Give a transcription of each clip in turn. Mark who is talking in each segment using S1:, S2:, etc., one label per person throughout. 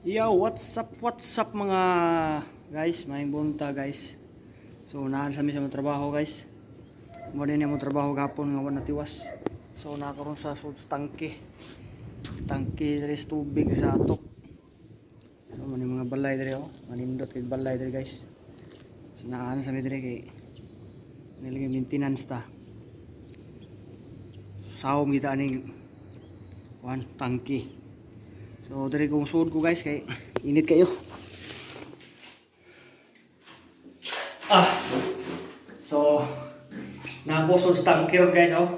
S1: Yo, what's up mga guys, maing bunta guys. So naan sa mga trabaho guys. Mo din mo trabaho gapon nga wala tiwas. So nakaroon sa tangke. Tangke diri sa tubig sa atok. So man mga balay diri oh, manindot kay balay diri guys. So naan sa diri kay nilagay maintenance ta. Sawom kita aning tangke. So dari kong suod ko guys kay init kayo. So nakusod sa tangke guys oh.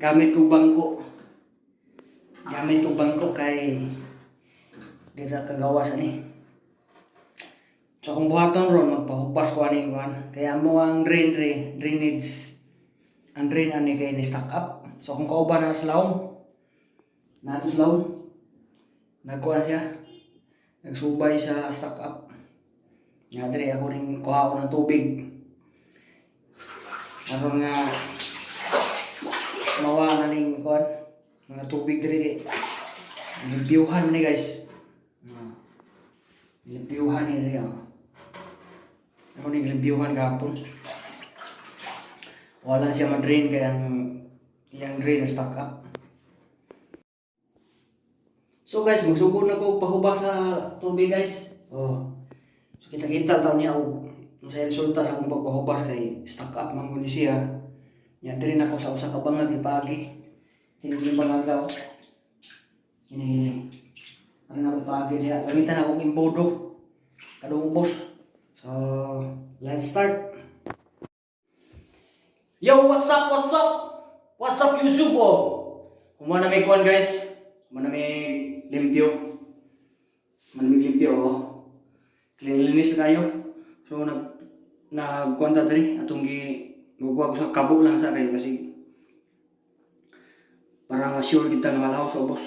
S1: Gamit ko bangko. Gamit ko bangko kay dito kagawas ani. So kung buhaton ron magpahupas ko ani kuan. Kaya mo ang drainage. Ang drain ani kay ni stack up. So kung kauban na sa laom natos laon nagkuha siya nagsubay sa stock up nga diri ako ning kuha ko ng tubig aron nga mawa na ning kuha mga tubig diri limpyuhan ni guys limpyuhan ni diri ako ning limpyuhan gapon wala siya ma-drain kaya yang drain na stock up. So guys, magsugod na ko pahubas sa tubig guys. So kita-kita taon niya sa resulta sa akong pagpahubas kay stock up man guni siya. Nya diri na ko sa usa ka bangag ipagi. Kini bangag oh. Ini. Ano na ipagi niya. Gamitan akong imbodo. Kadong ubos. So, let's start. Yo, what's up? What's up YouTube oh? Kumana may kuan guys. Kumana may limpyo. Manamig limpyo oh. Cleanliness kayo. So nagkuanta diri atong gugwa ko sa kabo lang sa kayo kasi para ma-sure kita nga malahaw sa ubos.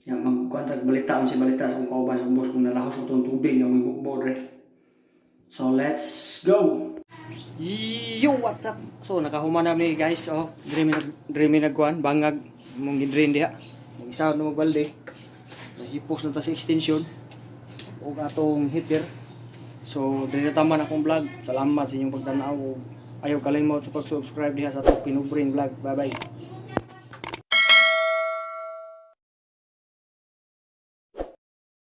S1: Yang magkuanta balita man si balita sa kung kauban sa ubos kung nalahaw sa tong tubig nga may bukbo diri. So let's go. Yo, what's up? So nakahuman na mi guys oh. Diri mi nagkuan bangag mong gi-drain diha. Mag-isa na magbalde. Hipos na ta sa extension. O atong heater. So, dili na taman akong vlog. Salamat sa inyong pagtanaw. Ayaw kalimot sa pag-subscribe diha sa Pinubrain Vlog. Bye bye.